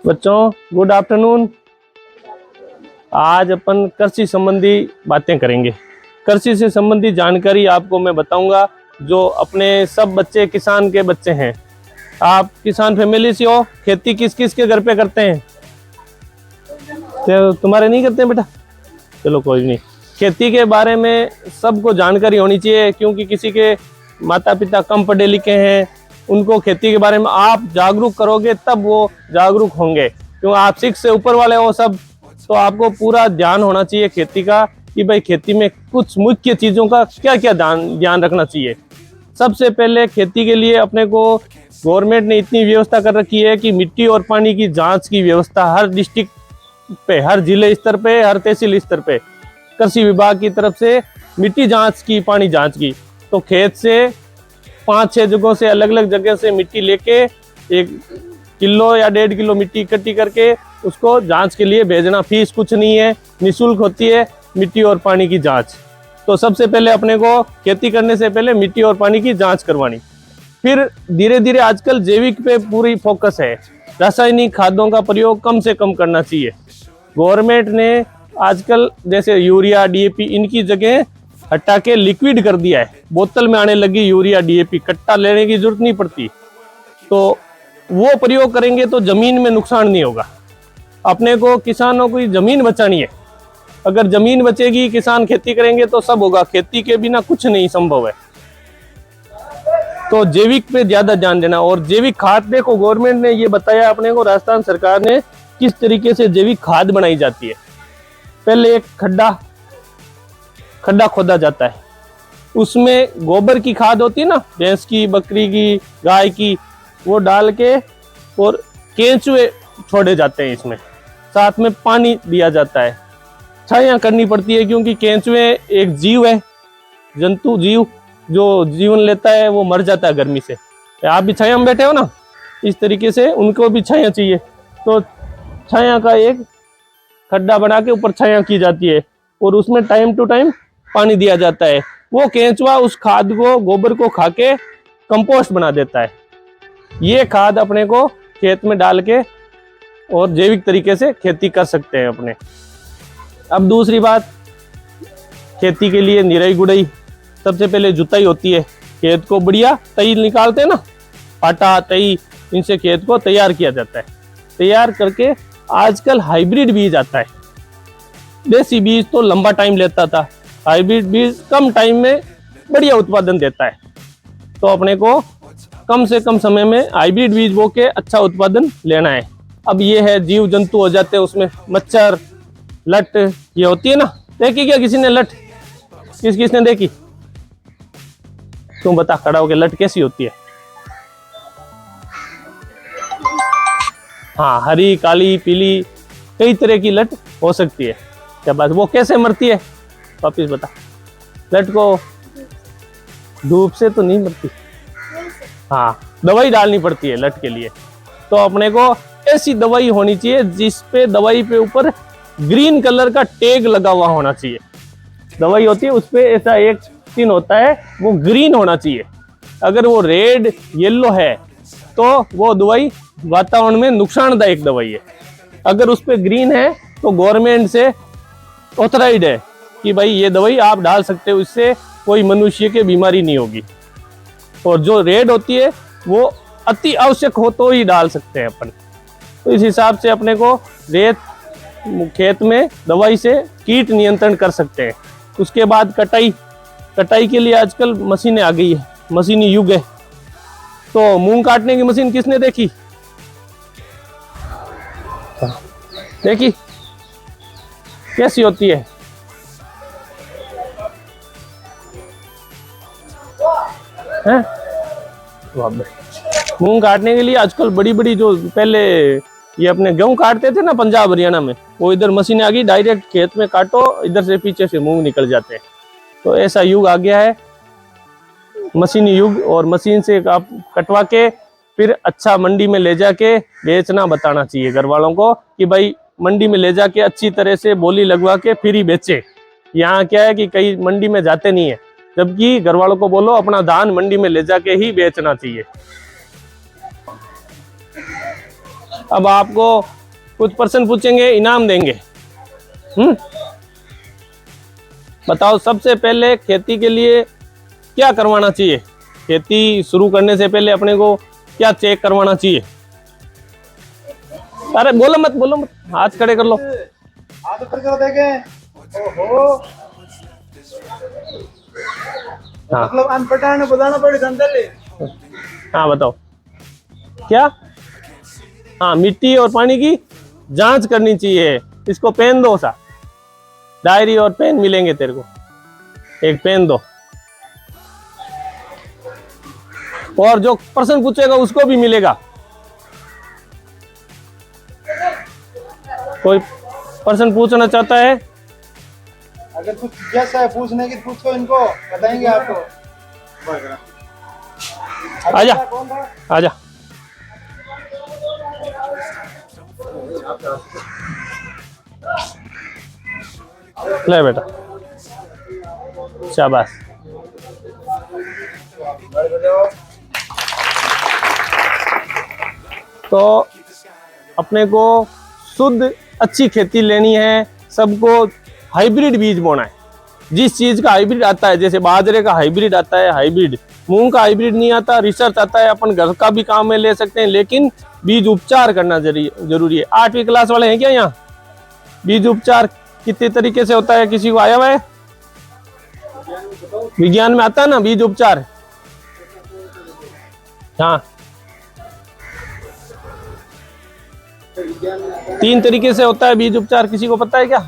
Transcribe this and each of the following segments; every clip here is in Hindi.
बच्चों गुड आफ्टरनून। आज अपन कृषि संबंधी बातें करेंगे। कृषि से संबंधी जानकारी आपको मैं बताऊंगा। जो अपने सब बच्चे किसान के बच्चे हैं, आप किसान फैमिली से हो। खेती किस किस के घर पे करते हैं? तो तुम्हारे नहीं करते हैं बेटा? चलो कोई नहीं। खेती के बारे में सबको जानकारी होनी चाहिए, क्योंकि किसी के माता पिता कम पढ़े लिखे हैं, उनको खेती के बारे में आप जागरूक करोगे तब वो जागरूक होंगे। क्यों आप 6 से ऊपर वाले हो सब, तो आपको पूरा ध्यान होना चाहिए खेती का, कि भाई खेती में कुछ मुख्य चीज़ों का क्या क्या ध्यान रखना चाहिए। सबसे पहले खेती के लिए अपने को गवर्नमेंट ने इतनी व्यवस्था कर रखी है कि मिट्टी और पानी की जांच की व्यवस्था हर डिस्ट्रिक्ट पे, हर जिले स्तर पे, हर तहसील स्तर पे कृषि विभाग की तरफ से मिट्टी जांच की, पानी जांच की। तो खेत से 5-6 जगहों से, अलग अलग जगह से मिट्टी लेके 1 किलो या 1.5 किलो मिट्टी इकट्ठी करके उसको जांच के लिए भेजना। फीस कुछ नहीं है, निःशुल्क होती है मिट्टी और पानी की जांच। तो सबसे पहले अपने को खेती करने से पहले मिट्टी और पानी की जांच करवानी। फिर धीरे धीरे आजकल जैविक पे पूरी फोकस है, रासायनिक खादों का प्रयोग कम से कम करना चाहिए। गवर्नमेंट ने आजकल जैसे यूरिया, डीएपी इनकी जगह हटा के लिक्विड कर दिया है। बोतल में आने लगी यूरिया, डीएपी, कट्टा लेने की जरूरत नहीं पड़ती। तो वो प्रयोग करेंगे तो जमीन में नुकसान नहीं होगा। अपने को किसानों की जमीन बचानी है। अगर जमीन बचेगी, किसान खेती करेंगे तो सब होगा। खेती के बिना कुछ नहीं संभव है। तो जैविक पे ज्यादा ध्यान देना। और जैविक खाद, देखो गवर्नमेंट ने ये बताया अपने को, राजस्थान सरकार ने, किस तरीके से जैविक खाद बनाई जाती है। पहले एक खड्डा खोदा जाता है, उसमें गोबर की खाद होती है ना, भैंस की, बकरी की, गाय की, वो डाल के और केंचुए छोड़े जाते हैं इसमें। साथ में पानी दिया जाता है। छाया करनी पड़ती है, क्योंकि केंचुए एक जीव है, जंतु जीव जो जीवन लेता है, वो मर जाता है गर्मी से। आप भी छाया में बैठे हो ना, इस तरीके से उनको भी छाया चाहिए। तो छाया का एक खड्डा बना के ऊपर छाया की जाती है और उसमें टाइम टू टाइम पानी दिया जाता है। वो केंचुआ उस खाद को, गोबर को खा के कंपोस्ट बना देता है। ये खाद अपने को खेत में डाल के और जैविक तरीके से खेती कर सकते हैं अपने। अब दूसरी बात, खेती के लिए निराई गुड़ाई, सबसे पहले जुताई होती है। खेत को बढ़िया तई निकालते हैं ना, आटा, तई, इनसे खेत को तैयार किया जाता है। तैयार करके आजकल हाइब्रिड बीज आता है। देसी बीज तो लंबा टाइम लेता था, हाइब्रिड बीज कम टाइम में बढ़िया उत्पादन देता है। तो अपने को कम से कम समय में हाइब्रिड बीज बो के अच्छा उत्पादन लेना है। अब ये है, जीव जंतु हो जाते हैं उसमें, मच्छर, लट ये होती है ना। देखी क्या किसी ने लट? किसने देखी? तुम बता खड़ा होके, लट कैसी होती है? हाँ, हरी, काली, पीली, कई तरह की लट हो सकती है। क्या बात? वो कैसे मरती है वापिस बता। लट को धूप से तो नहीं मरती, हाँ, दवाई डालनी पड़ती है लट के लिए। तो अपने को ऐसी दवाई होनी चाहिए जिसपे दवाई पे ऊपर ग्रीन कलर का टैग लगा हुआ होना चाहिए। दवाई होती है उस पे ऐसा एक चिन्ह होता है, वो ग्रीन होना चाहिए। अगर वो रेड, येलो है तो वो दवाई वातावरण में नुकसानदायक दवाई है। अगर उस पे ग्रीन है तो गवर्नमेंट से ऑथराइज्ड है कि भाई ये दवाई आप डाल सकते हो, इससे कोई मनुष्य के बीमारी नहीं होगी। और जो रेड होती है वो अति आवश्यक हो तो ही डाल सकते हैं अपन। तो इस हिसाब से अपने को रेत खेत में दवाई से कीट नियंत्रण कर सकते हैं। उसके बाद कटाई के लिए आजकल मशीनें आ गई है, मशीनी युग है। तो मूंग काटने की मशीन किसने देखी? देखी कैसी होती है? हैं? मूंग काटने के लिए आजकल बड़ी बड़ी, जो पहले ये अपने गेहूं काटते थे ना पंजाब हरियाणा में, वो इधर मशीनें आ गई, डायरेक्ट खेत में काटो, इधर से पीछे से मूंग निकल जाते हैं। तो ऐसा युग आ गया है, मशीनी युग। और मशीन से आप कटवा के फिर अच्छा मंडी में ले जाके बेचना बताना चाहिए घर वालों को, कि भाई मंडी में ले जाके अच्छी तरह से बोली लगवा के फिर ही बेचे। यहाँ क्या है कि कई मंडी में जाते नहीं है, जबकि घर वालों को बोलो अपना धान मंडी में ले जाके ही बेचना चाहिए। अब आपको कुछ प्रश्न पूछेंगे, इनाम देंगे। बताओ सबसे पहले खेती के लिए क्या करवाना चाहिए? खेती शुरू करने से पहले अपने को क्या चेक करवाना चाहिए? अरे बोलो मत, हाथ खड़े कर लो। हाथ ऊपर करो, देखें। ओहो, हाँ। मतलब अनपढ़ ने बताना पड़े संतले। हाँ बताओ क्या? हाँ, मिट्टी और पानी की जांच करनी चाहिए। इसको पेन दो सा, डायरी और पेन मिलेंगे तेरे को, एक पेन दो। और जो प्रश्न पूछेगा उसको भी मिलेगा। कोई प्रश्न पूछना चाहता है? अगर कुछ जैसा है पूछने की पूछो, इनको बताएंगे आपको। आजा कौन था? आजा। ले बेटा, शाबाश। तो अपने को शुद्ध अच्छी खेती लेनी है, सबको हाइब्रिड बीज बोना है। जिस चीज का हाइब्रिड आता है, जैसे बाजरे का हाइब्रिड आता है, हाइब्रिड मूंग का हाइब्रिड नहीं आता, रिसर्च आता है, अपन घर का भी काम में ले सकते हैं, लेकिन बीज उपचार करना जरूरी है। 8वीं क्लास वाले हैं क्या यहाँ? बीज उपचार कितने तरीके से होता है, किसी को आया हुआ है? विज्ञान में आता है ना बीज उपचार? हाँ, 3 तरीके से होता है बीज उपचार, किसी को पता है क्या?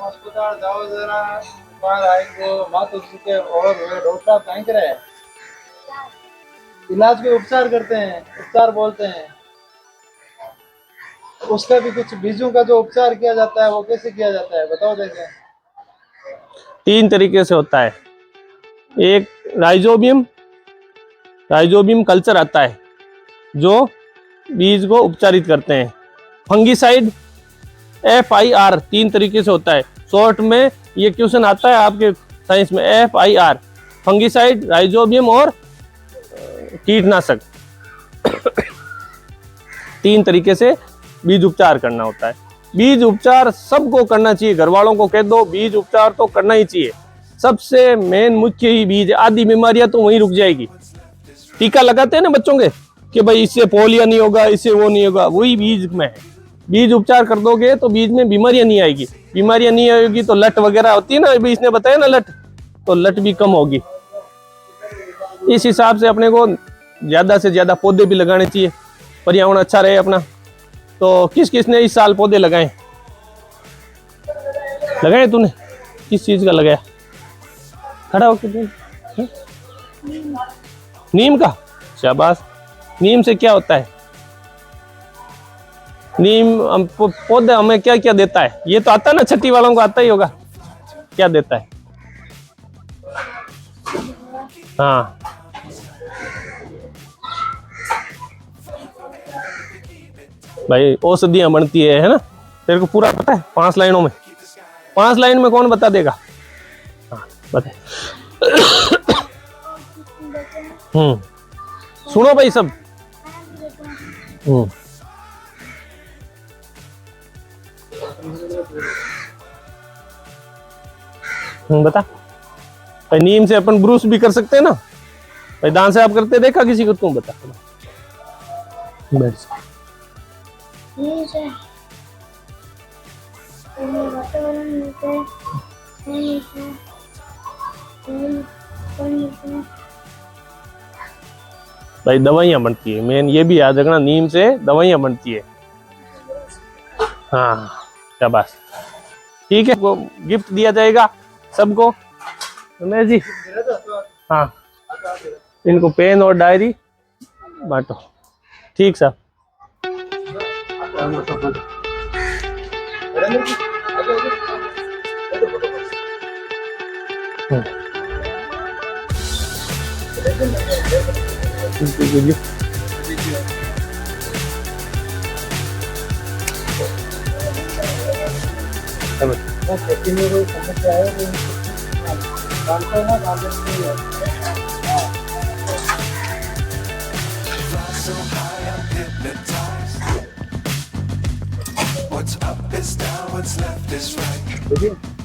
अस्पताल जाओ जरा, बाहर आएंगे मातो सुके और डॉक्टर कहीं करे इलाज के उपचार करते हैं, उपचार बोलते हैं। उसका भी कुछ बीजों का जो उपचार किया जाता है वो कैसे किया जाता है बताओ। देखें, 3 तरीके से होता है। एक राइजोबियम कल्चर आता है जो बीज को उपचारित करते हैं। फंगिसाइड, FIR, 3 तरीके से होता है। शॉर्ट में ये क्वेश्चन आता है आपके साइंस में, FIR, फंगिसाइड, राइजोबियम और कीटनाशक। 3 तरीके से बीज उपचार करना होता है। बीज उपचार सबको करना चाहिए, घर वालों को कह दो बीज उपचार तो करना ही चाहिए। सबसे मेन मुख्य ही बीज, आधी बीमारियां तो वहीं रुक जाएगी। टीका लगाते हैं ना बच्चों के कि भाई इससे पोलियो नहीं होगा, इससे वो नहीं होगा, वही बीज में है। बीज उपचार कर दोगे तो बीज में बीमारियां नहीं आएगी। बीमारियां नहीं आएगी तो लट वगैरह होती है ना, अभी इसने बताया ना लट, तो लट भी कम होगी। इस हिसाब से अपने को ज्यादा से ज्यादा पौधे भी लगाने चाहिए, पर्यावरण अच्छा रहे अपना। तो किस किस ने इस साल पौधे लगाए? लगाए तूने? किस चीज का लगाया? खड़ा होकर नीम का, शाबाश। नीम से क्या होता है? नीम पौधा हमें क्या क्या देता है? ये तो आता है ना, छठी वालों को आता ही होगा। क्या देता है? हाँ, भाई औषधियां बनती है ना? तेरे को पूरा पता है 5 लाइनों में? 5 लाइन में कौन बता देगा? हाँ बता। सुनो भाई सब। बता भाई। नीम से अपन ब्रूस भी कर सकते हैं ना भाई? दांत से आप करते देखा किसी को? तुम बता। भाई दवाइयाँ बनती है, मेन ये भी याद रखना, नीम से दवाइयाँ बनती है। हाँ शाबाश, ठीक है। वो गिफ्ट दिया जाएगा सबको, रमेश जी। हाँ, इनको पेन और डायरी बांटो। ठीक साहब। खेती में कोई समस्या है? What's up is down, what's left is right. देखिए